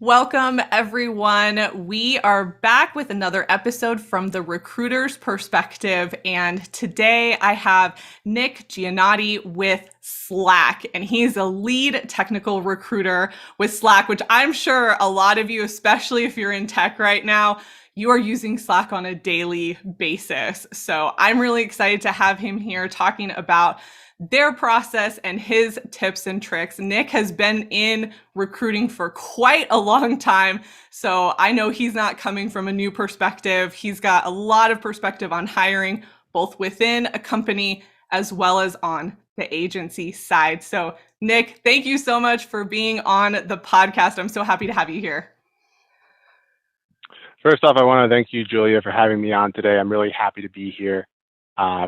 Welcome, everyone. We are back with another episode from the recruiter's perspective. And today I have Nick Giannotti with Slack, and he's a lead technical recruiter with Slack, which I'm sure a lot of you, especially if you're in tech right now, you are using Slack on a daily basis. So I'm really excited to have him here talking about their process and his tips and tricks. Nick has been in recruiting for quite a long time, so I know he's not coming from a new perspective. He's got a lot of perspective on hiring, both within a company as well as on the agency side. So, Nick, thank you so much for being on the podcast. I'm so happy to have you here. First off, I want to thank you, Julia, for having me on today. I'm really happy to be here.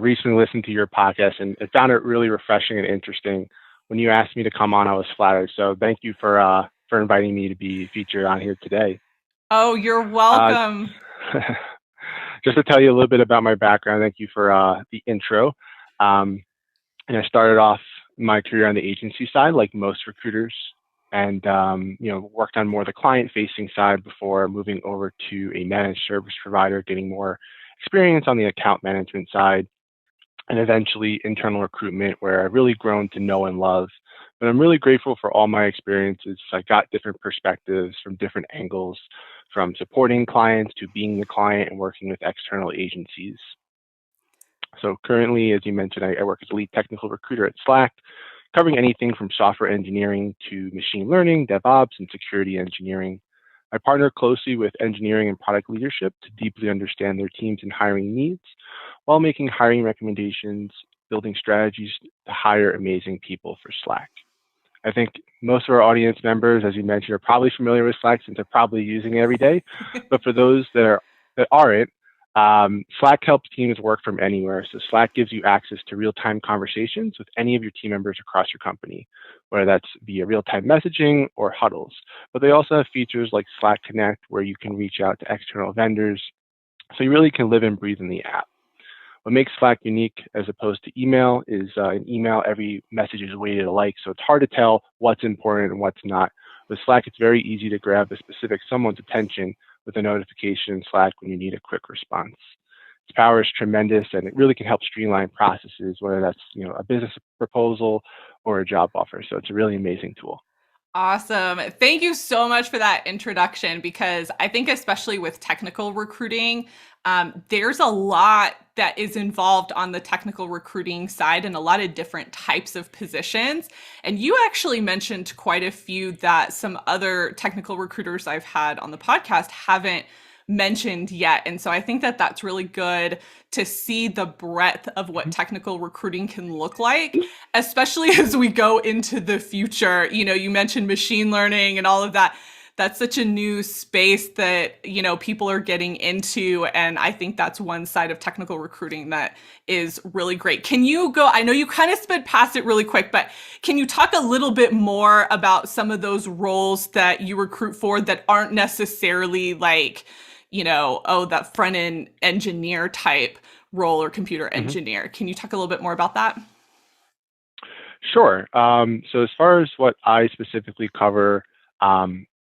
Recently listened to your podcast and I found it really refreshing and interesting. When you asked me to come on, I was flattered. So thank you for inviting me to be featured on here today. Oh, you're welcome. Just to tell you a little bit about my background, thank you for the intro. And I started off my career on the agency side, like most recruiters, and worked on more the client-facing side before moving over to a managed service provider, getting more experience on the account management side, and eventually internal recruitment, where I've really grown to know and love. But I'm really grateful for all my experiences. I got different perspectives from different angles, from supporting clients to being the client and working with external agencies. So currently, as you mentioned, I work as a lead technical recruiter at Slack, covering anything from software engineering to machine learning, DevOps, and security engineering. I partner closely with engineering and product leadership to deeply understand their teams and hiring needs while making hiring recommendations, building strategies to hire amazing people for Slack. I think most of our audience members, as you mentioned, are probably familiar with Slack since they're probably using it every day. But for those that aren't, Slack helps teams work from anywhere. So Slack gives you access to real-time conversations with any of your team members across your company, whether that's via real-time messaging or huddles. But they also have features like Slack Connect, where you can reach out to external vendors. So you really can live and breathe in the app. What makes Slack unique as opposed to email is in email, every message is weighted alike. So it's hard to tell what's important and what's not. With Slack, it's very easy to grab the specific someone's attention with a notification in Slack when you need a quick response. Its power is tremendous, and it really can help streamline processes, whether that's a business proposal or a job offer. So it's a really amazing tool. Awesome. Thank you so much for that introduction, because I think especially with technical recruiting, there's a lot that is involved on the technical recruiting side and a lot of different types of positions. And you actually mentioned quite a few that some other technical recruiters I've had on the podcast haven't mentioned yet. And so I think that that's really good to see the breadth of what technical recruiting can look like, especially as we go into the future. You mentioned machine learning and all of that. That's such a new space that, people are getting into. And I think that's one side of technical recruiting that is really great. Can you go, I know you kind of sped past it really quick, but can you talk a little bit more about some of those roles that you recruit for that aren't necessarily like, that front end engineer type role or computer engineer? Can you talk a little bit more about that? Sure. So as far as what I specifically cover,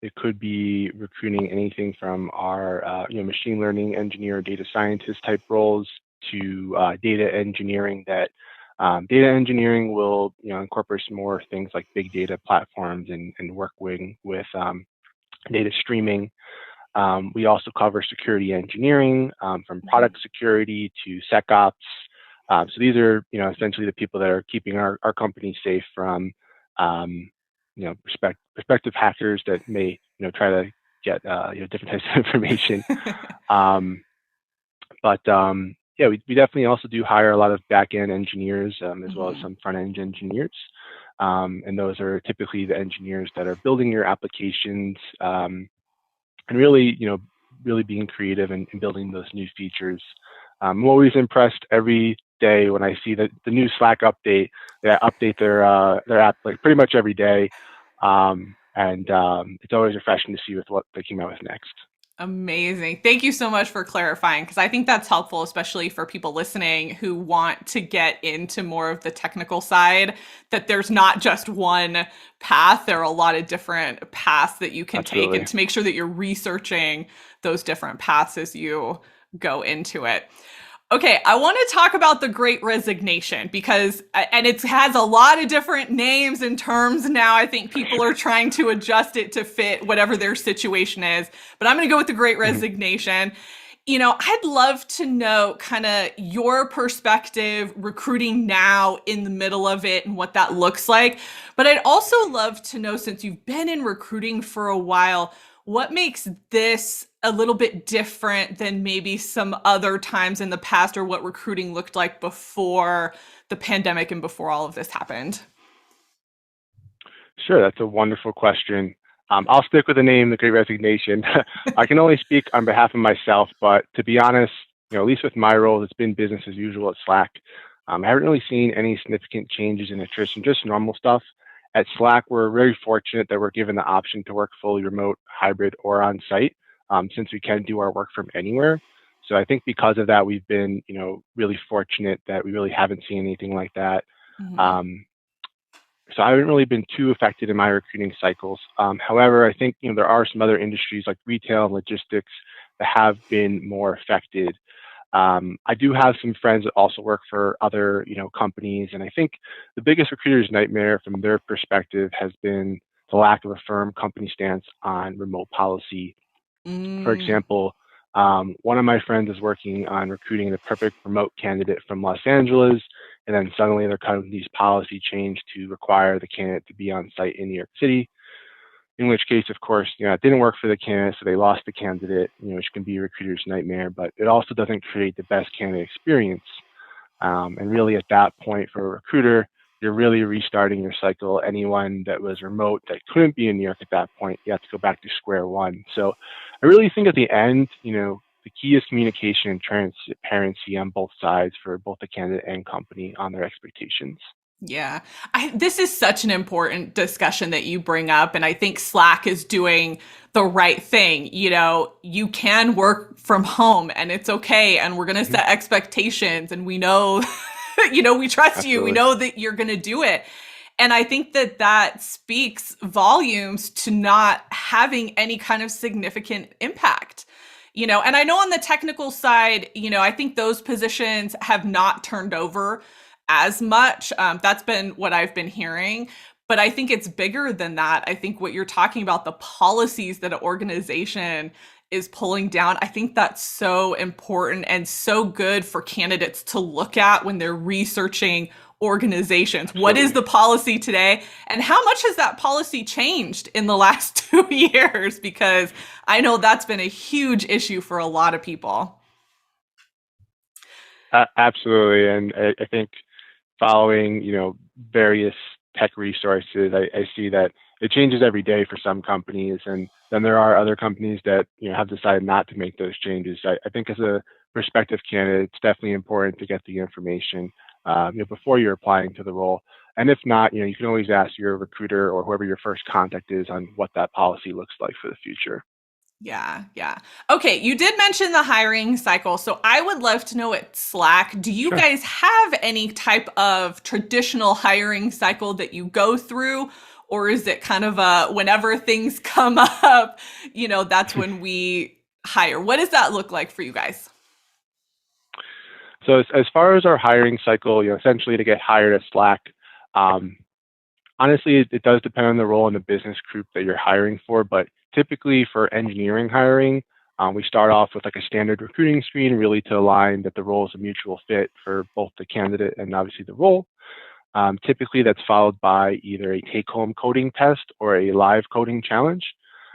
it could be recruiting anything from our machine learning engineer, data scientist type roles to data engineering. That data engineering will incorporate some more things like big data platforms and working with data streaming. We also cover security engineering, from product security to SecOps. So these are, essentially the people that are keeping our company safe from, prospective hackers that may, try to get, different types of information. We definitely also do hire a lot of back-end engineers, as well as some front-end engineers. And those are typically the engineers that are building your applications, and really, really being creative and building those new features. I'm always impressed every day when I see the new Slack update. They update their app like pretty much every day, and it's always refreshing to see with what they came out with next. Amazing. Thank you so much for clarifying because I think that's helpful, especially for people listening who want to get into more of the technical side, that there's not just one path. There are a lot of different paths that you can take, and Absolutely. to make sure that you're researching those different paths as you go into it. Okay, I want to talk about the Great Resignation because, and it has a lot of different names and terms now. I think people are trying to adjust it to fit whatever their situation is. But I'm going to go with the Great Mhm. Resignation. I'd love to know kind of your perspective recruiting now in the middle of it and what that looks like. But I'd also love to know, since you've been in recruiting for a while, what makes this a little bit different than maybe some other times in the past, or what recruiting looked like before the pandemic and before all of this happened? Sure, that's a wonderful question. I'll stick with the name, The Great Resignation. I can only speak on behalf of myself, but to be honest, at least with my role, it's been business as usual at Slack. I haven't really seen any significant changes in attrition, just normal stuff. At Slack, we're very fortunate that we're given the option to work fully remote, hybrid, or on site, since we can do our work from anywhere. So I think because of that, we've been, really fortunate that we really haven't seen anything like that. Mm-hmm. Um, so I haven't really been too affected in my recruiting cycles. However, I think there are some other industries like retail and logistics that have been more affected. I do have some friends that also work for other companies, and I think the biggest recruiter's nightmare from their perspective has been the lack of a firm company stance on remote policy. For Mm. example, one of my friends is working on recruiting the perfect remote candidate from Los Angeles, and then suddenly their company's policy changed to require the candidate to be on site in New York City. In which case, of course, it didn't work for the candidate, so they lost the candidate, which can be a recruiter's nightmare. But it also doesn't create the best candidate experience. And really, at that point, for a recruiter, you're really restarting your cycle. Anyone that was remote that couldn't be in New York at that point, you have to go back to square one. So I really think at the end, the key is communication and transparency on both sides for both the candidate and company on their expectations. Yeah. This is such an important discussion that you bring up. And I think Slack is doing the right thing. You can work from home and it's okay. And we're going to Mhm. set expectations. And we know, we trust you. We Absolutely. know that you're going to do it. And I think that that speaks volumes to not having any kind of significant impact. And I know on the technical side, I think those positions have not turned over as much. That's been what I've been hearing. But I think it's bigger than that. I think what you're talking about, the policies that an organization is pulling down, I think that's so important and so good for candidates to look at when they're researching organizations. What is Absolutely. the policy today? And how much has that policy changed in the last 2 years? Because I know that's been a huge issue for a lot of people. Absolutely. And I think following, various tech resources, I see that it changes every day for some companies, and then there are other companies that have decided not to make those changes. I think as a prospective candidate, it's definitely important to get the information before you're applying to the role. And if not, you can always ask your recruiter or whoever your first contact is on what that policy looks like for the future. Yeah, yeah. Okay, you did mention the hiring cycle. So I would love to know at Slack, do you Sure. guys have any type of traditional hiring cycle that you go through? Or is it kind of a whenever things come up, that's when we hire? What does that look like for you guys? So as far as our hiring cycle, essentially to get hired at Slack, um, honestly, it does depend on the role in the business group that you're hiring for, but typically for engineering hiring, we start off with like a standard recruiting screen, really to align that the role is a mutual fit for both the candidate and obviously the role. Typically, that's followed by either a take-home coding test or a live coding challenge.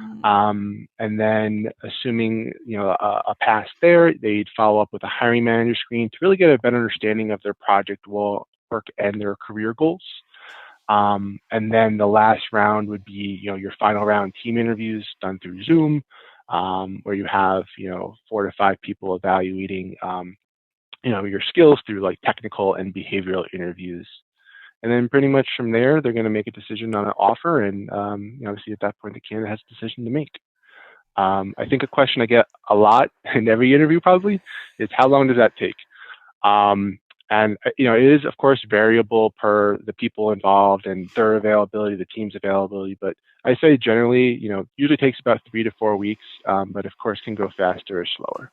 Mm, And then, assuming a pass there, they'd follow up with a hiring manager screen to really get a better understanding of their project work and their career goals. And then the last round would be, your final round team interviews done through Zoom, where you have, 4 to 5 people evaluating, your skills through like technical and behavioral interviews. And then pretty much from there, they're going to make a decision on an offer. And obviously at that point, the candidate has a decision to make. I think a question I get a lot in every interview probably is how long does that take? Um, and it is of course variable per the people involved and their availability, the team's availability. But I say generally, usually takes about 3 to 4 weeks, but of course can go faster or slower.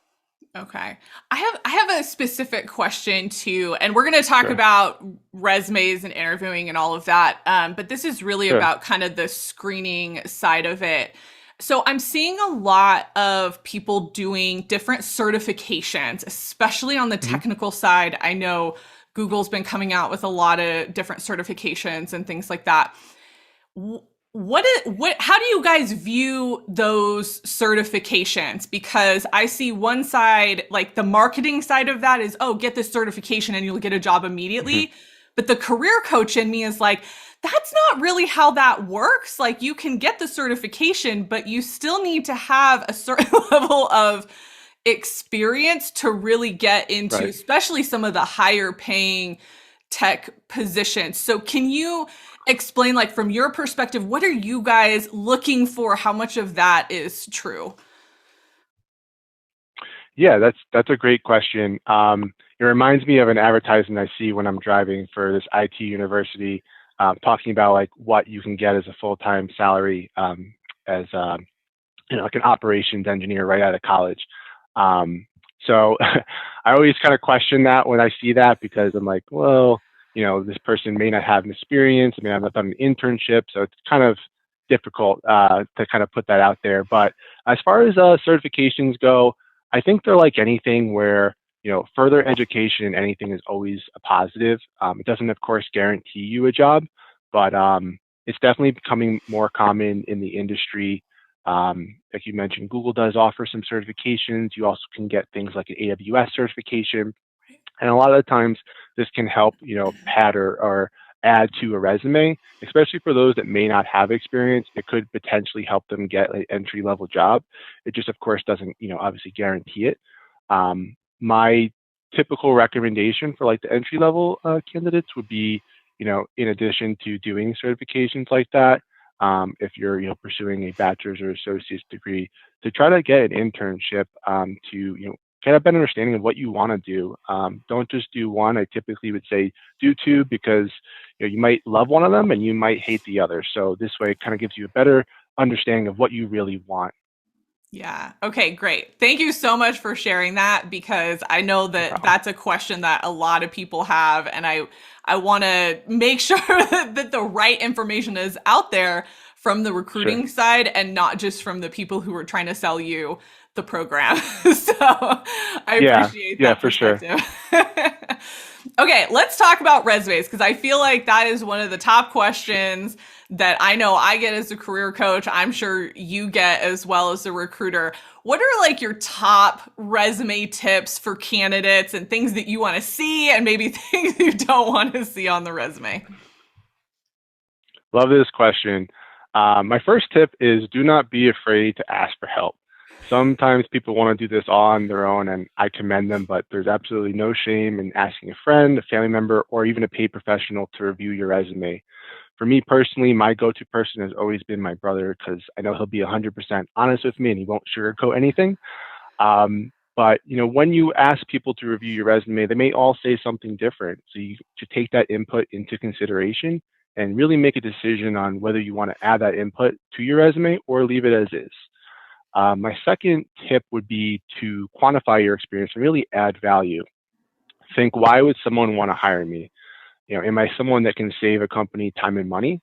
Okay. I have a specific question too, and we're going to talk Sure, about resumes and interviewing and all of that. But this is really sure. about kind of the screening side of it. So I'm seeing a lot of people doing different certifications, especially on the Hmm. technical side. I know Google's been coming out with a lot of different certifications and things like that. What how do you guys view those certifications? Because I see one side, like the marketing side of that is, oh, get this certification and you'll get a job Hmm. immediately. But the career coach in me is like, that's not really how that works. Like you can get the certification, but you still need to have a certain level of experience to really get into, Right. especially some of the higher paying tech positions. So can you explain, like from your perspective, what are you guys looking for? How much of that is true? Yeah, that's a great question. It reminds me of an advertisement I see when I'm driving for this IT university, talking about like what you can get as a full-time salary, as like an operations engineer right out of college. Um, so I always kind of question that when I see that because I'm like, well, this person may not have an experience, may not have done an internship, so it's kind of difficult to kind of put that out there. But as far as certifications go, I think they're like anything where further education in anything is always a positive. It doesn't, of course, guarantee you a job, but it's definitely becoming more common in the industry. Like you mentioned, Google does offer some certifications. You also can get things like an AWS certification. And a lot of the times, this can help, pad or add to a resume, especially for those that may not have experience. It could potentially help them get an entry level job. It just, of course, doesn't, obviously guarantee it. My typical recommendation for like the entry level candidates would be, in addition to doing certifications like that, if you're, pursuing a bachelor's or associate's degree, to try to get an internship, to, get a better understanding of what you want to do. Don't just do one. I typically would say do two because you might love one of them and you might hate the other. So this way, it kind of gives you a better understanding of what you really want. Yeah. Okay, great. Thank you so much for sharing that because I know No that problem. that's a question that a lot of people have and I want to make sure that the right information is out there from the Sure. recruiting side and not just from the people who are trying to sell you the program. So, I Yeah. appreciate Yeah, that for sure. perspective. Okay, let's talk about resumes because I feel like that is one of the top Sure. questions that I know I get as a career coach. I'm sure you get as well as a recruiter. What are like your top resume tips for candidates and things that you want to see and maybe things you don't want to see on the resume? Love this question. My first tip is do not be afraid to ask for help. Sometimes people want to do this all on their own, and I commend them, but there's absolutely no shame in asking a friend, a family member, or even a paid professional to review your resume. For me personally, my go to person has always been my brother because I know he'll be 100% honest with me and he won't sugarcoat anything. But when you ask people to review your resume, they may all say something different. So you should take that input into consideration and really make a decision on whether you want to add that input to your resume or leave it as is. My second tip would be to quantify your experience and really add value. Think, why would someone want to hire me? Am I someone that can save a company time and money?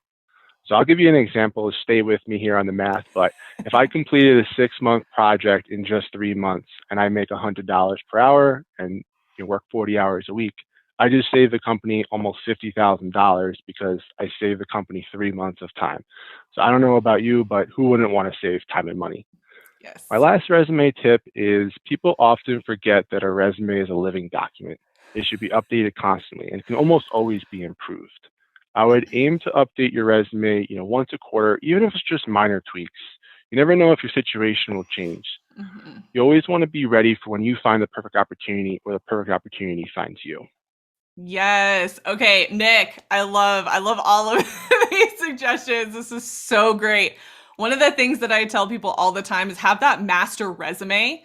So I'll give you an example. Stay with me here on the math, but if I completed a 6 month project in just 3 months and I make $100 per hour and work 40 hours a week, I just saved the company almost $50,000 because I saved the company 3 months of time. So I don't know about you, but who wouldn't want to save time and money? My Yes. last resume tip is people often forget that a resume is a living document. It should be updated constantly and can almost always be improved. I would aim to update your resume, once a quarter, even if it's just minor tweaks. You never know if your situation will change. Mhm. You always want to be ready for when you find the perfect opportunity or the perfect opportunity finds you. Yes. Okay, Nick, I love all of these suggestions. This is so great. One of the things that I tell people all the time is have that master resume.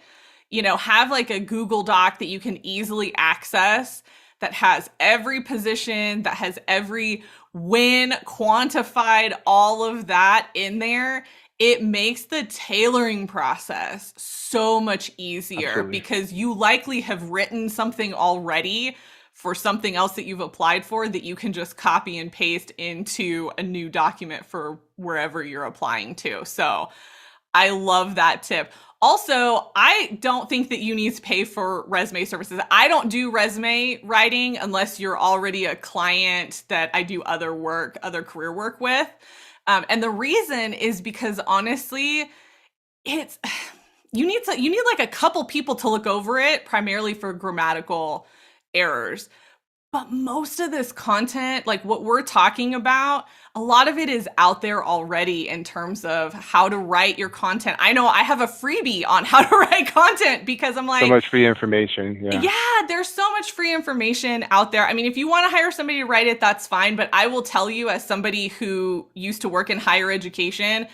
Have like a Google Doc that you can easily access that has every position, that has every win quantified, all of that in there. It makes the tailoring process so much easier Absolutely. because you likely have written something already for something else that you've applied for that you can just copy and paste into a new document for wherever you're applying to. So I love that tip. Also, I don't think that you need to pay for resume services. I don't do resume writing unless you're already a client that I do other work, other career work with. And the reason is because honestly, it's you need like a couple people to look over it, primarily for grammatical errors. But most of this content, like what we're talking about, a lot of it is out there already in terms of how to write your content. I know I have a freebie on how to write content because I'm So like, much free information. Yeah. yeah, there's so much free information out there. I mean, if you want to hire somebody to write it, that's fine. But I will tell you, as somebody who used to work in higher education,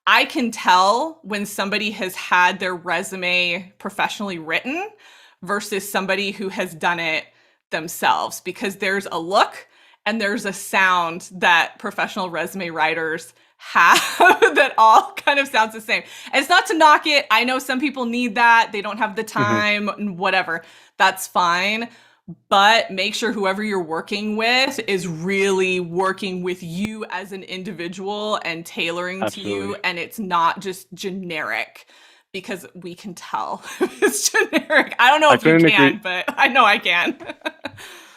I can tell when somebody has had their resume professionally written versus somebody who has done it themselves because there's a look and there's a sound that professional resume writers have that all kind of sounds the same. And it's not to knock it. I know some people need that. They don't have the Hmm. time, whatever. That's fine. But make sure whoever you're working with is really working with you as an individual and tailoring to you, Absolutely. and it's not just generic because we can tell if it's generic. I don't know I if you couldn't agree. can, but I know I can.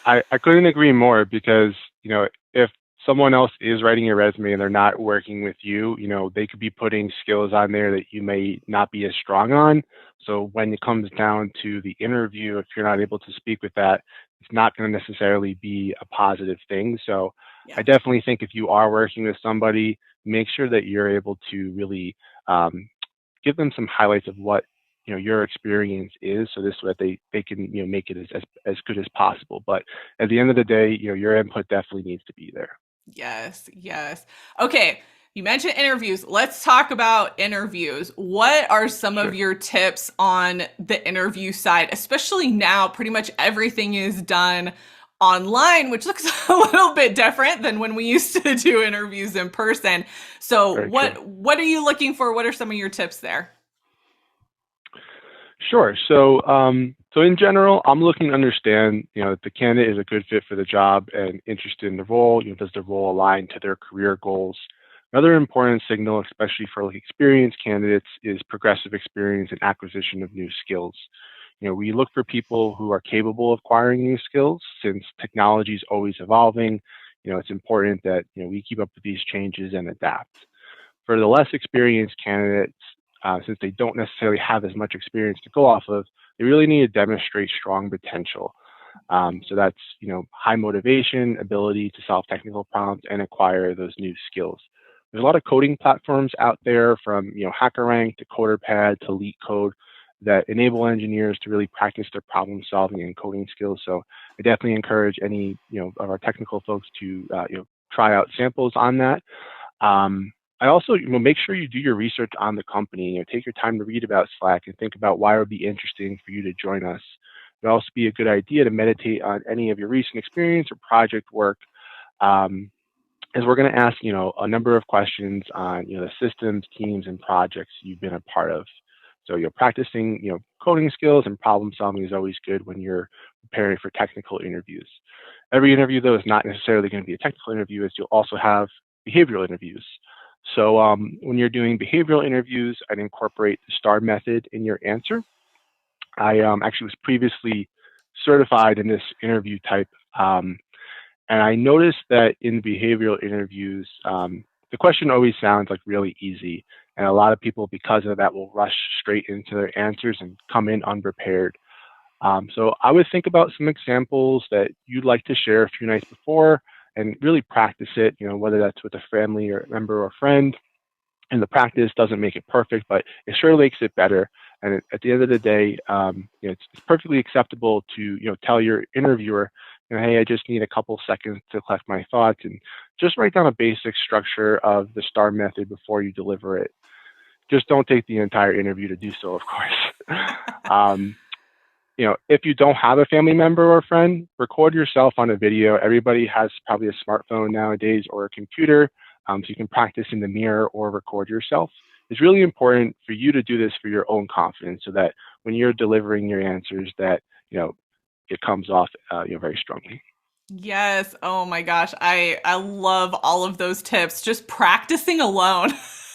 I couldn't agree more because, if someone else is writing your resume and they're not working with you, they could be putting skills on there that you may not be as strong on. So when it comes down to the interview, if you're not able to speak with that, it's not going to necessarily be a positive thing. So I Yeah. definitely think if you are working with somebody, make sure that you're able to really give them some highlights of what your experience is, so this way that they can make it as good as possible. But at the end of the day, your input definitely needs to be there. Yes, yes. Okay, you mentioned interviews. Let's talk about interviews. What are some of Sure. your tips on the interview side? Especially now, pretty much everything is done online, which looks a little bit different than when we used to do interviews in person. So, Very true. what are you looking for? What are some of your tips there? Sure. So in general, I'm looking to understand, if the candidate is a good fit for the job and interested in the role. Does the role align to their career goals? Another important signal, especially for like experienced candidates, is progressive experience and acquisition of new skills. We look for people who are capable of acquiring new skills since technology is always evolving. It's important that, we keep up with these changes and adapt. For the less experienced candidates, since they don't necessarily have as much experience to go off of, they really need to demonstrate strong potential. So that's high motivation, ability to solve technical problems, and acquire those new skills. There's a lot of coding platforms out there, from HackerRank to CoderPad to LeetCode, that enable engineers to really practice their problem solving and coding skills. So I definitely encourage any of our technical folks to try out samples on that. I also, make sure you do your research on the company. Take your time to read about Slack and think about why it would be interesting for you to join us. It would also be a good idea to meditate on any of your recent experience or project work, as we're going to ask, a number of questions on, the systems, teams, and projects you've been a part of. So, practicing, coding skills and problem solving is always good when you're preparing for technical interviews. Every interview, though, is not necessarily going to be a technical interview, as you'll also have behavioral interviews. So, when you're doing behavioral interviews, I'd incorporate the STAR method in your answer. I actually was previously certified in this interview type. And I noticed that in behavioral interviews, the question always sounds like really easy. And a lot of people, because of that, will rush straight into their answers and come in unprepared. So I would think about some examples that you'd like to share a few nights before and really practice it, whether that's with a family or member or friend. And the practice doesn't make it perfect, but it sure makes it better. And at the end of the day, it's perfectly acceptable to tell your interviewer, hey, I just need a couple seconds to collect my thoughts, and just write down a basic structure of the STAR method before you deliver it. Just don't take the entire interview to do so, of course. um, if you don't have a family member or friend, record yourself on a video. Everybody has probably a smartphone nowadays or a computer, so you can practice in the mirror or record yourself. It's really important for you to do this for your own confidence, so that when you're delivering your answers, that it comes off very strongly. Yes. Oh my gosh. I love all of those tips. Just practicing alone.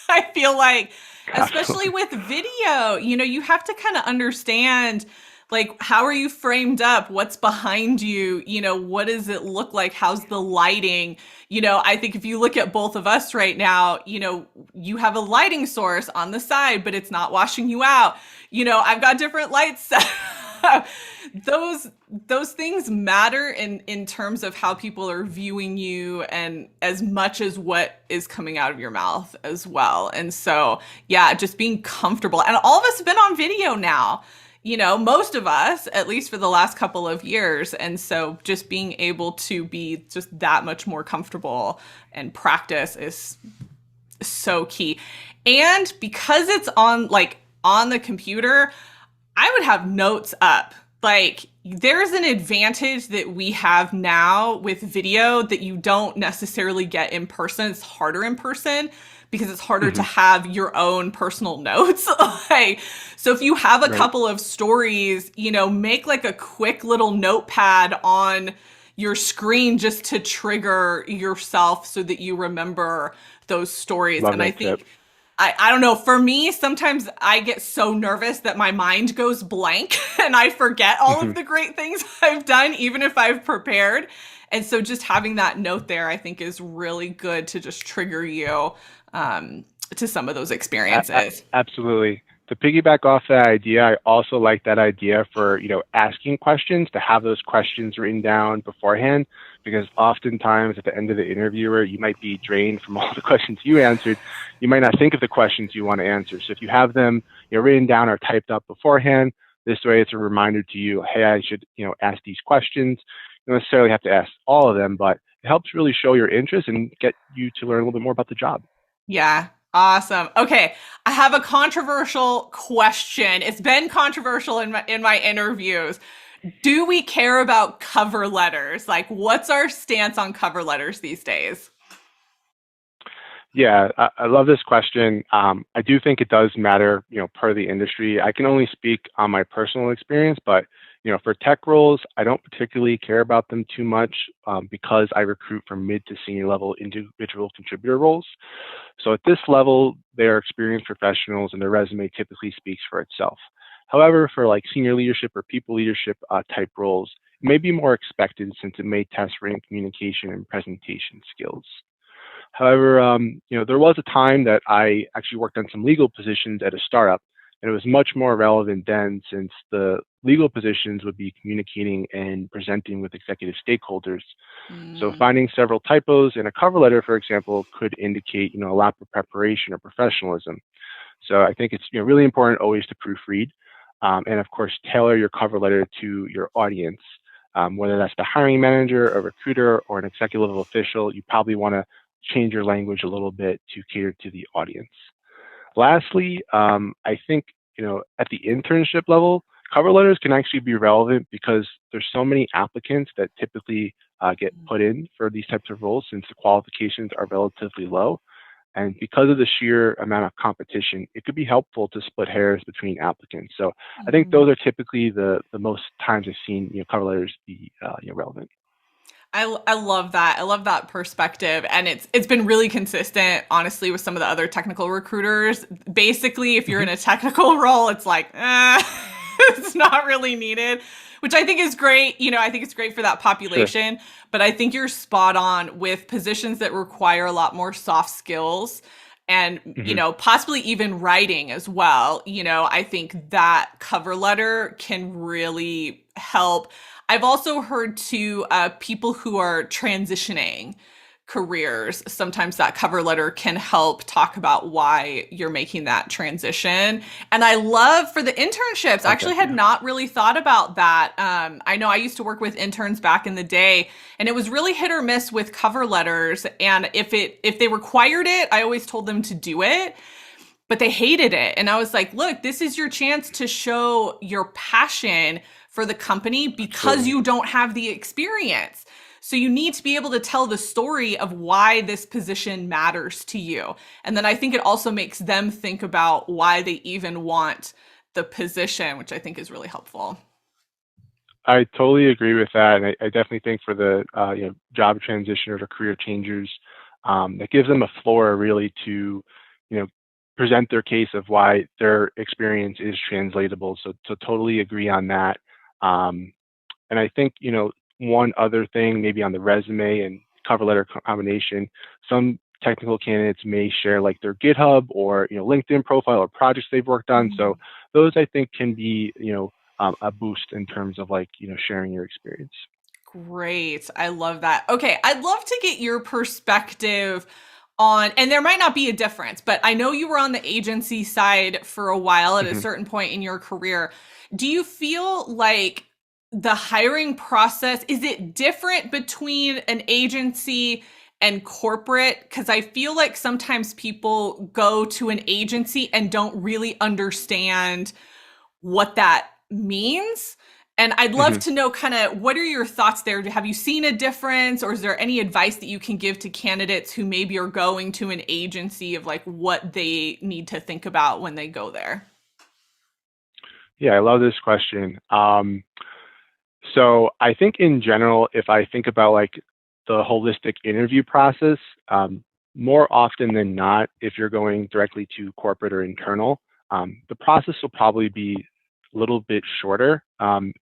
I feel like, especially Absolutely. with video, you have to kind of understand, like, how are you framed up? What's behind you? What does it look like? How's the lighting? I think if you look at both of us right now, you have a lighting source on the side, but it's not washing you out. I've got different lights set up. Those things matter in terms of how people are viewing you, and as much as what is coming out of your mouth as well. And so, yeah, just being comfortable. And all of us have been on video now, most of us, at least for the last couple of years. And so just being able to be just that much more comfortable and practice is so key. And because it's on the computer, I would have notes up. Like, there's an advantage that we have now with video that you don't necessarily get in person. It's harder in person because it's harder to Hmm. have your own personal notes. Like, so if you have a Right. couple of stories, make like a quick little notepad on your screen just to trigger yourself so that you remember those stories. Love And I that tip. think I don't know. For me, sometimes I get so nervous that my mind goes blank and I forget all of Hmm. the great things I've done, even if I've prepared. And so just having that note there, I think, is really good to just trigger you to some of those experiences. Absolutely. To piggyback off that idea, I also like that idea for, asking questions, to have those questions written down beforehand, because oftentimes at the end of the interviewer, you might be drained from all the questions you answered. You might not think of the questions you want to answer. So if you have them, written down or typed up beforehand, this way it's a reminder to you, hey, I should, ask these questions. You don't necessarily have to ask all of them, but it helps really show your interest and get you to learn a little bit more about the job. Yeah. Awesome. Okay, I have a controversial question. It's been controversial in my interviews. Do we care about cover letters? Like, what's our stance on cover letters these days? Yeah, I love this question. I do think it does matter, per the industry. I can only speak on my personal experience, but for tech roles, I don't particularly care about them too much because I recruit from mid to senior level individual contributor roles. So at this level, they're experienced professionals, and their resume typically speaks for itself. However, for like senior leadership or people leadership type roles, it may be more expected since it may test written communication and presentation skills. However, there was a time that I actually worked on some legal positions at a startup, and it was much more relevant then since the legal positions would be communicating and presenting with executive stakeholders. So Mm, finding several typos in a cover letter, for example, could indicate, a lack of preparation or professionalism. So I think it's really important always to proofread, and of course tailor your cover letter to your audience. Whether that's the hiring manager, a recruiter, or an executive level official, you probably want to change your language a little bit to cater to the audience. Lastly, I think at the internship level, cover letters can actually be relevant because there's so many applicants that typically get put in for these types of roles since the qualifications are relatively low. And because of the sheer amount of competition, it could be helpful to split hairs between applicants. So I think mhm. those are typically the most times I've seen cover letters be relevant. I love that. I love that perspective, and it's been really consistent, honestly, with some of the other technical recruiters. Basically, if you're Hmm. in a technical role, it's like, it's not really needed, which I think is great. I think it's great for that Sure. population, but I think you're spot on with positions that require a lot more soft skills and, Hmm. possibly even writing as well. I think that cover letter can really help. I've also heard to people who are transitioning careers, sometimes that cover letter can help talk about why you're making that transition. And I love for the internships, I Okay. actually had Yeah. not really thought about that. I know I used to work with interns back in the day, and it was really hit or miss with cover letters. And if they required it, I always told them to do it, but they hated it. And I was like, look, this is your chance to show your passion for the company because Absolutely. you don't have the experience. So you need to be able to tell the story of why this position matters to you. And then I think it also makes them think about why they even want the position, which I think is really helpful. I totally agree with that, and I definitely think for the job transitioners or career changers, that gives them a floor really to you know present their case of why their experience is translatable. So totally agree on that. Um, and I think one other thing maybe on the resume and cover letter combination, some technical candidates may share like their GitHub or LinkedIn profile or projects they've worked on. So Mhm. those I think can be a boost in terms of like sharing your experience. Great. I love that. Okay, I'd love to get your perspective on, and there might not be a difference, but I know you were on the agency side for a while at a Hmm. certain point in your career. Do you feel like the hiring process is it different between an agency and corporate? Because I feel like sometimes people go to an agency and don't really understand what that means. And I'd love Hmm. to know kind of what are your thoughts there? Have you seen a difference, or is there any advice that you can give to candidates who maybe are going to an agency of like what they need to think about when they go there? Yeah, I love this question. So I think in general, if I think about like the holistic interview process, more often than not, if you're going directly to corporate or internal, the process will probably be a little bit shorter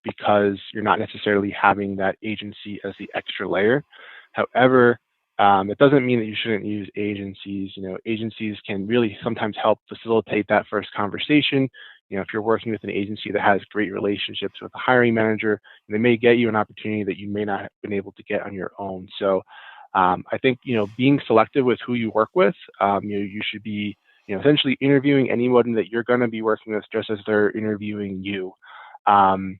because you're not necessarily having that agency as the extra layer. However, it doesn't mean that you shouldn't use agencies. Agencies can really sometimes help facilitate that first conversation. If you're working with an agency that has great relationships with a hiring manager, they may get you an opportunity that you may not have been able to get on your own. So I think being selective with who you work with, you should be essentially interviewing anyone that you're going to be working with just as they're interviewing you. Um,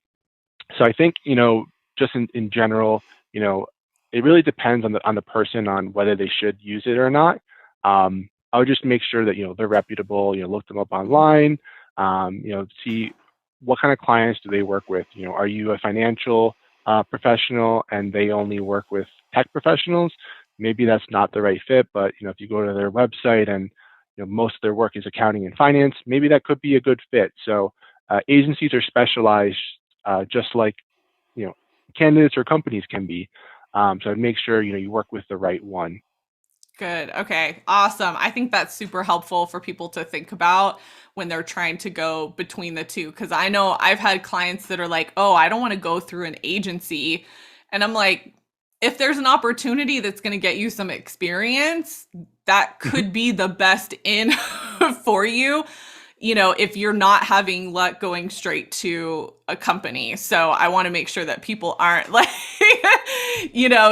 so I think just in general, you know it really depends on the person on whether they should use it or not. I would just make sure that they're reputable. Look them up online. See what kind of clients do they work with. Are you a financial professional and they only work with tech professionals? Maybe that's not the right fit. But if you go to their website and most of their work is accounting and finance, maybe that could be a good fit. So agencies are specialized, just like you know candidates or companies can be. So I'd make sure you work with the right one. Good. Okay. Awesome. I think that's super helpful for people to think about when they're trying to go between the two. Cause I know I've had clients that are like, oh, I don't want to go through an agency. And I'm like, if there's an opportunity that's going to get you some experience, that Hmm. could be the best in for you, if you're not having luck going straight to a company. So I want to make sure that people aren't like,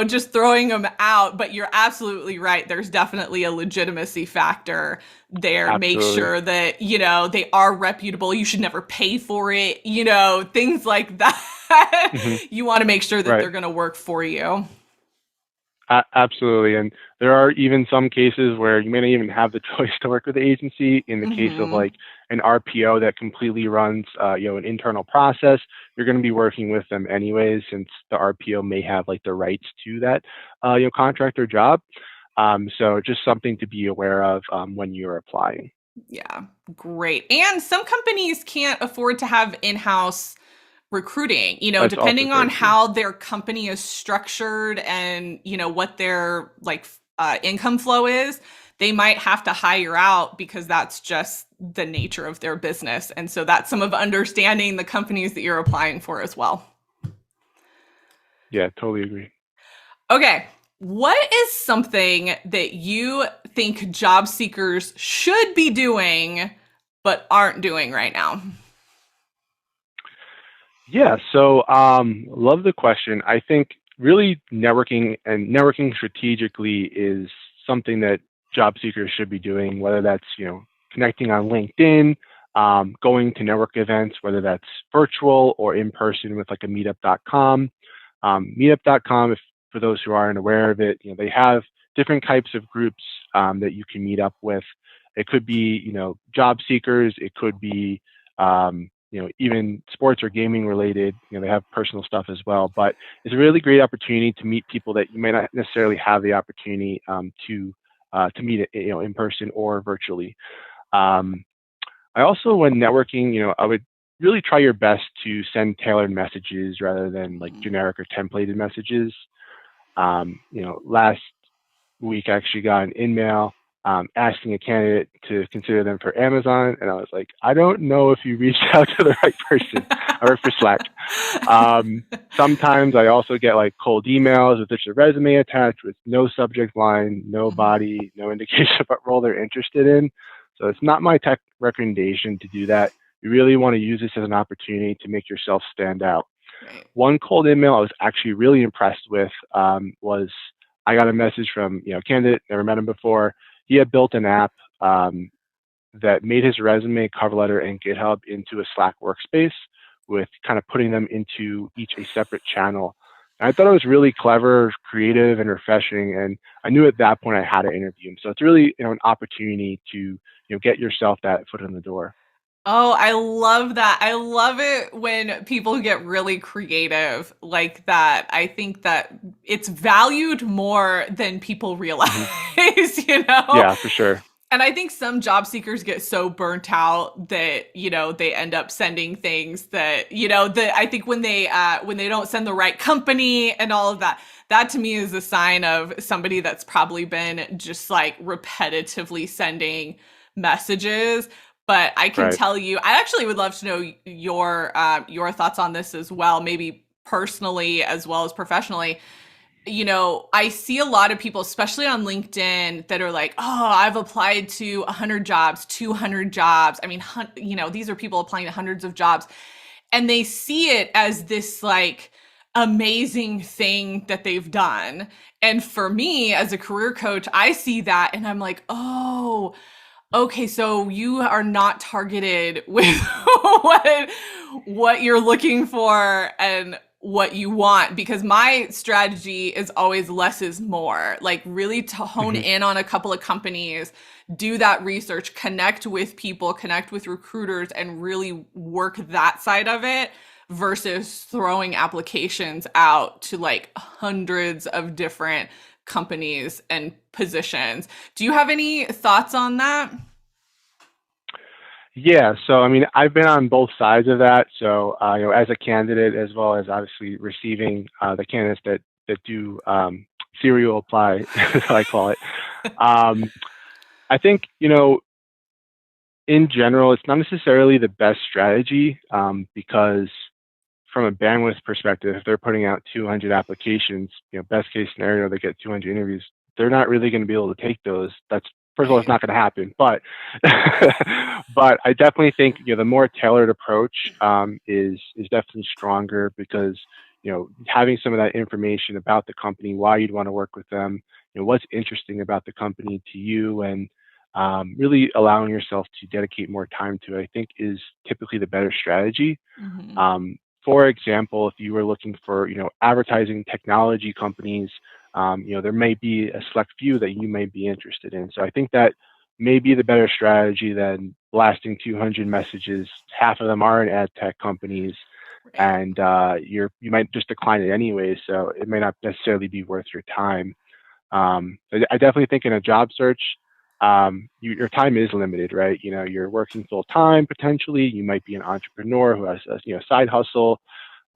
just throwing them out. But you're absolutely right. There's definitely a legitimacy factor there. Make Absolutely. sure that, they are reputable. You should never pay for it, things like that. Hmm. You want to make sure that Right. they're going to work for you. Absolutely. And there are even some cases where you may not even have the choice to work with the agency. In the case of Hmm. like an RPO that completely runs, an internal process, you're going to be working with them anyways, since the RPO may have like the rights to that, contract or job. So just something to be aware of when you're applying. Yeah, great. And some companies can't afford to have in-house recruiting, That's also depending on very true. how their company is structured and, what their like income flow is, they might have to hire out because that's just the nature of their business. And so that's some of understanding the companies that you're applying for as well. Yeah, totally agree. Okay. What is something that you think job seekers should be doing but aren't doing right now? Yeah, so love the question. I think really networking strategically is something that job seekers should be doing, whether that's, connecting on LinkedIn, going to network events, whether that's virtual or in person with like a meetup.com. Meetup.com, if for those who aren't aware of it, they have different types of groups that you can meet up with. It could be, job seekers. It could be, even sports or gaming related. They have personal stuff as well. But it's a really great opportunity to meet people that you may not necessarily have the opportunity to meet, in person or virtually. Um, I also, when networking, I would really try your best to send tailored messages rather than like generic or templated messages. Last week I actually got an email asking a candidate to consider them for Amazon, and I was like, I don't know if you reached out to the right person. I work for Slack. Sometimes I also get like cold emails with just a resume attached with no subject line, no body, no indication of what role they're interested in. So it's not my tech recommendation to do that. You really want to use this as an opportunity to make yourself stand out. Right. One cold email I was actually really impressed with was I got a message from a candidate, never met him before. He had built an app that made his resume, cover letter, and GitHub into a Slack workspace with kind of putting them into each a separate channel. And I thought it was really clever, creative, and refreshing. And I knew at that point I had to interview him. So it's really an opportunity to get yourself that foot in the door. Oh, I love that. I love it when people get really creative like that. I think that it's valued more than people realize, Hmm. you know? Yeah, for sure. And I think some job seekers get so burnt out that, they end up sending things that, that I think when they don't send the right company and all of that, that to me is a sign of somebody that's probably been just like repetitively sending messages. But I can Right. tell you, I actually would love to know your thoughts on this as well, maybe personally as well as professionally. I see a lot of people, especially on LinkedIn, that are like, oh, I've applied to 100 jobs, 200 jobs. I mean, these are people applying to hundreds of jobs. And they see it as this like amazing thing that they've done. And for me, as a career coach, I see that and I'm like, oh, okay, so you are not targeted with what you're looking for and what you want, because my strategy is always less is more. Like really to hone Hmm. in on a couple of companies, do that research, connect with people, connect with recruiters and really work that side of it versus throwing applications out to like hundreds of different companies and positions. Do you have any thoughts on that? Yeah, so I mean, I've been on both sides of that. So, as a candidate, as well as obviously receiving the candidates that do serial apply, as I call it. Um, I think in general, it's not necessarily the best strategy because from a bandwidth perspective, if they're putting out 200 applications, best case scenario, they get 200 interviews. They're not really going to be able to take those. That's first of all, it's Right. not going to happen. But but I definitely think the more tailored approach is definitely stronger because having some of that information about the company, why you'd want to work with them, what's interesting about the company to you, and really allowing yourself to dedicate more time to it, I think is typically the better strategy. Mm-hmm. For example, if you were looking for, advertising technology companies, there may be a select few that you may be interested in. So I think that may be the better strategy than blasting 200 messages. Half of them are in ad tech companies, Right. and you might just decline it anyway. So it may not necessarily be worth your time. I definitely think in a job search, your time is limited, right? You're working full time potentially. You might be an entrepreneur who has a side hustle.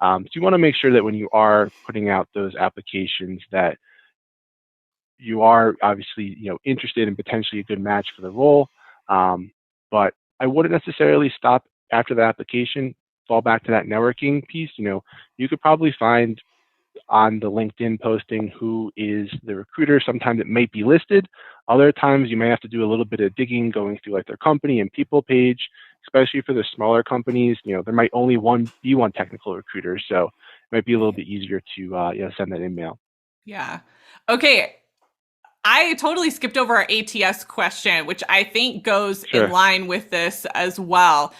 So you want to make sure that when you are putting out those applications, that you are obviously interested in potentially a good match for the role. But I wouldn't necessarily stop after the application. Fall back to that networking piece. You could probably find on the LinkedIn posting who is the recruiter. Sometimes it might be listed. Other times you may have to do a little bit of digging, going through like their company and people page, especially for the smaller companies. There might only be one technical recruiter. So might be a little Right. bit easier to send that email. Yeah. Okay. I totally skipped over our ATS question, which I think goes in Sure. line with this as well.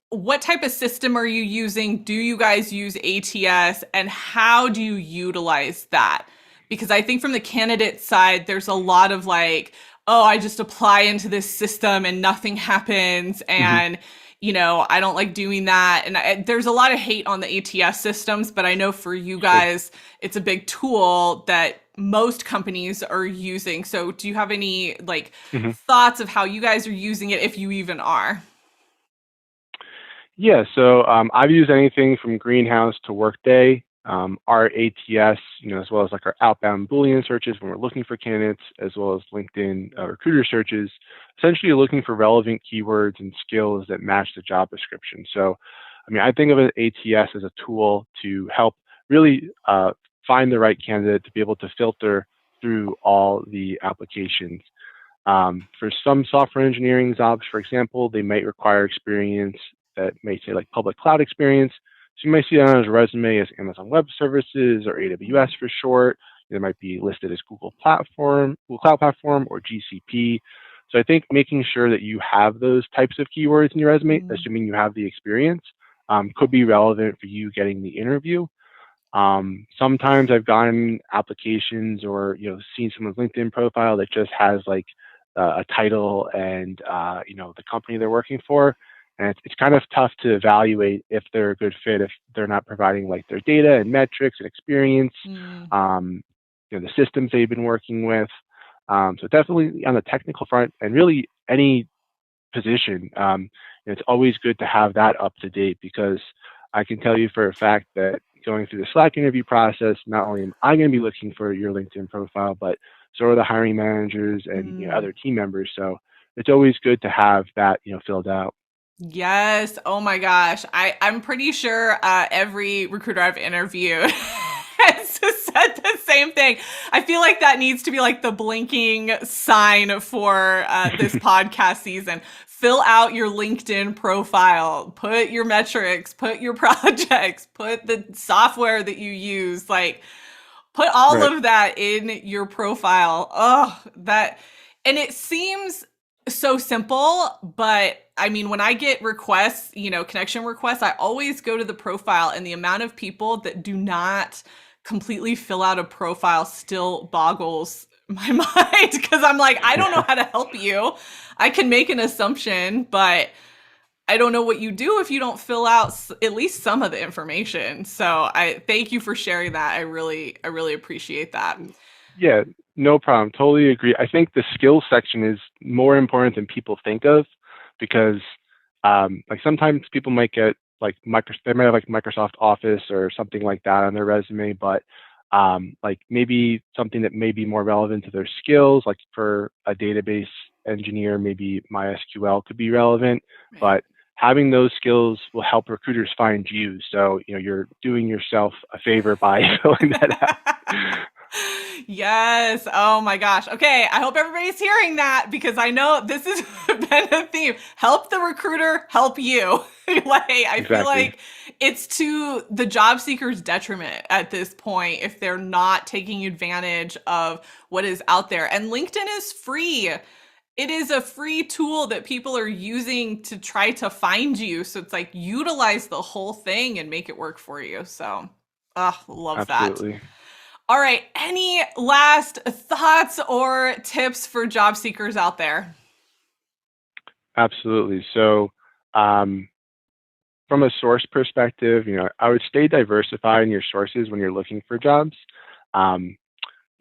What type of system are you using? Do you guys use ATS, and how do you utilize that? Because I think from the candidate side, there's a lot of like, oh, I just apply into this system and nothing happens, Hmm. and I don't like doing that. And there's a lot of hate on the ATS systems, but I know for you Sure. guys, it's a big tool that most companies are using. So, do you have any like Hmm. thoughts of how you guys are using it, if you even are? Yeah, so I've used anything from Greenhouse to Workday, our ATS, as well as like our outbound Boolean searches when we're looking for candidates, as well as LinkedIn recruiter searches. Essentially, looking for relevant keywords and skills that match the job description. So, I mean, I think of an ATS as a tool to help really find the right candidate to be able to filter through all the applications. For some software engineering jobs, for example, they might require experience that may say like public cloud experience. So you might see that on his resume as Amazon Web Services or AWS for short. It might be listed as Google Cloud Platform, or GCP. So I think making sure that you have those types of keywords in your resume, Mm. assuming you have the experience, could be relevant for you getting the interview. Sometimes I've gotten applications or seen someone's LinkedIn profile that just has like a title and the company they're working for, and it's kind of tough to evaluate if they're a good fit if they're not providing like their data and metrics and experience, Mm. um, the systems they've been working with. So definitely on the technical front, and really any position, it's always good to have that up to date, because I can tell you for a fact that going through the Slack interview process, not only am I going to be looking for your LinkedIn profile, but so are the hiring managers and Mm. other team members. So it's always good to have that filled out. Yes. Oh my gosh. I'm pretty sure every recruiter I've interviewed has said the same thing. I feel like that needs to be like the blinking sign for this podcast season. Fill out your LinkedIn profile, put your metrics, put your projects, put the software that you use, like put all Right. of that in your profile. Oh, that, and it seems so simple, but I mean, when I get requests, connection requests, I always go to the profile, and the amount of people that do not completely fill out a profile still boggles my mind, because I'm like, I don't know how to help you. I can make an assumption, but I don't know what you do if you don't fill out at least some of the information. So I thank you for sharing that. I really appreciate that. Yeah, no problem. Totally agree. I think the skills section is more important than people think of, because like sometimes people might get like they might have like Microsoft Office or something like that on their resume, but like maybe something that may be more relevant to their skills, like for a database engineer, maybe MySQL could be relevant, Right. but having those skills will help recruiters find you. So, you're doing yourself a favor by filling that out. Yes. Oh my gosh. Okay. I hope everybody's hearing that, because I know this has been a theme. Help the recruiter help you. Like, I feel Exactly. like it's to the job seeker's detriment at this point if they're not taking advantage of what is out there. And LinkedIn is free. It is a free tool that people are using to try to find you. So it's like utilize the whole thing and make it work for you. So, love that. Absolutely. All right. Any last thoughts or tips for job seekers out there? Absolutely. So, um, from a source perspective, I would stay diversified in your sources when you're looking for jobs. Um,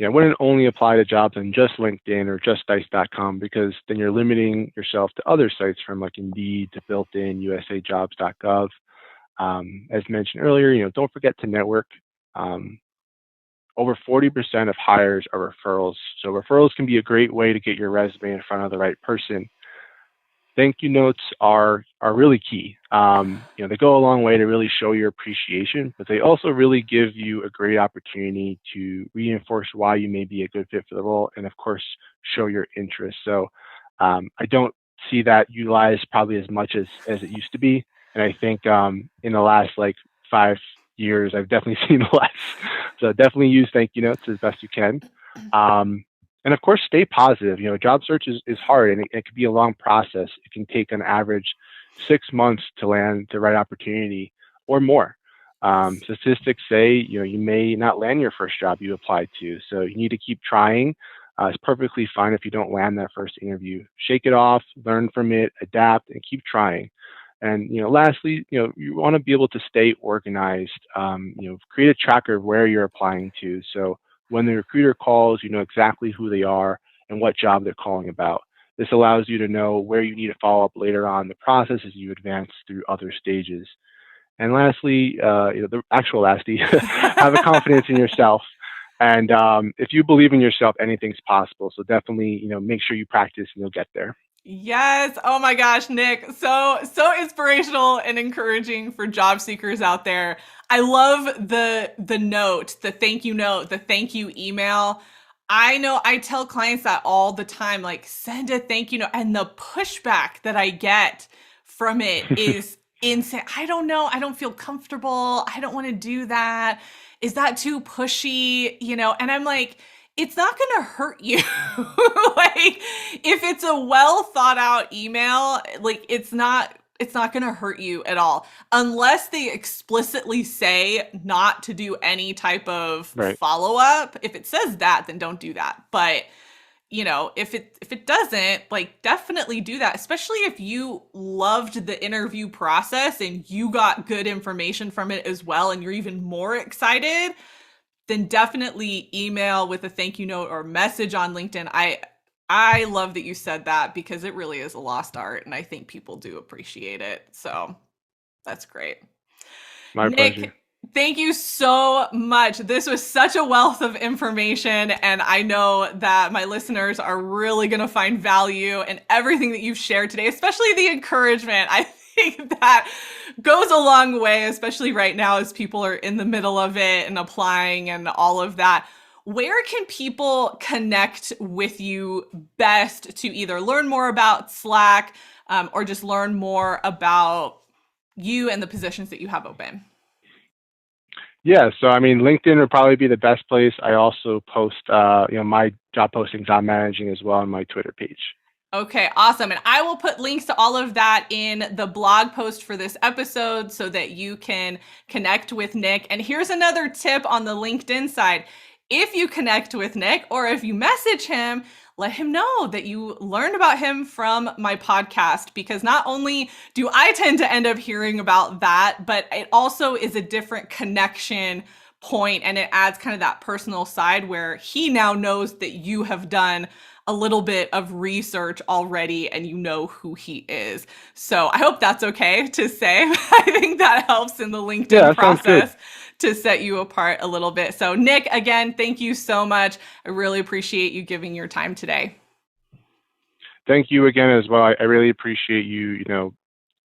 I wouldn't only apply to jobs on just LinkedIn or just Dice.com, because then you're limiting yourself to other sites from like Indeed to Built-in, USAJobs.gov. As mentioned earlier, don't forget to network. Um, Over 40% of hires are referrals. So referrals can be a great way to get your resume in front of the right person. Thank you notes are really key. They go a long way to really show your appreciation, but they also really give you a great opportunity to reinforce why you may be a good fit for the role, and of course, show your interest. So I don't see that utilized probably as much as it used to be, and I think in the last like five years, I've definitely seen less. So definitely use thank you notes as best you can. And of course, stay positive. Job search is hard, and it can be a long process. It can take an average 6 months to land the right opportunity or more. Yes. Statistics say you may not land your first job you applied to, so you need to keep trying. It's perfectly fine if you don't land that first interview. Shake it off, learn from it, adapt, and keep trying. And lastly, you want to be able to stay organized. Create a tracker of where you're applying to. So when the recruiter calls, you know exactly who they are and what job they're calling about. This allows you to know where you need to follow up later on in the process as you advance through other stages. And lastly, the actual lastly, have a confidence in yourself. And if you believe in yourself, anything's possible. So definitely, make sure you practice and you'll get there. Yes. Oh my gosh, Nick. So inspirational and encouraging for job seekers out there. I love the note, the thank you note, the thank you email. I know I tell clients that all the time, like send a thank you note, and the pushback that I get from it is insane. I don't know. I don't feel comfortable. I don't want to do that. Is that too pushy? And I'm like, it's not going to hurt you. Like if it's a well thought out email, like it's not going to hurt you at all unless they explicitly say not to do any type of Right. follow up. If it says that, then don't do that. But if it doesn't, like definitely do that, especially if you loved the interview process and you got good information from it as well and you're even more excited, then definitely email with a thank you note or message on LinkedIn. I love that you said that because it really is a lost art and I think people do appreciate it. So that's great. My pleasure. Nick, thank you so much. This was such a wealth of information, and I know that my listeners are really going to find value in everything that you've shared today, especially the encouragement. I think that goes a long way, especially right now as people are in the middle of it and applying and all of that. Where can people connect with you best to either learn more about Slack or just learn more about you and the positions that you have open? Yeah, so I mean, LinkedIn would probably be the best place. I also post, my job postings I'm managing as well on my Twitter page. Okay, awesome. And I will put links to all of that in the blog post for this episode so that you can connect with Nick. And here's another tip on the LinkedIn side. If you connect with Nick or if you message him, let him know that you learned about him from my podcast, because not only do I tend to end up hearing about that, but it also is a different connection point and it adds kind of that personal side where he now knows that you have done a little bit of research already and you know who he is. So I hope that's okay to say. I think that helps in the Yeah, LinkedIn that sounds good. process to set you apart a little bit. So Nick, again, thank you so much. I really appreciate you giving your time today. Thank you again as well. I really appreciate you,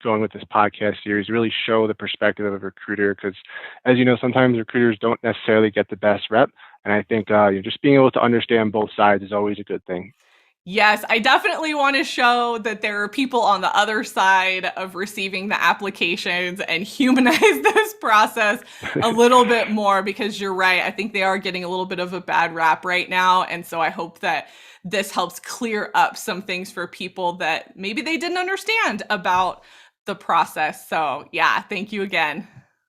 going with this podcast series, really show the perspective of a recruiter because, as you know, sometimes recruiters don't necessarily get the best rep. And I think just being able to understand both sides is always a good thing. Yes, I definitely want to show that there are people on the other side of receiving the applications and humanize this process a little bit more because you're right. I think they are getting a little bit of a bad rap right now. And so I hope that this helps clear up some things for people that maybe they didn't understand about the process. So, yeah, thank you again.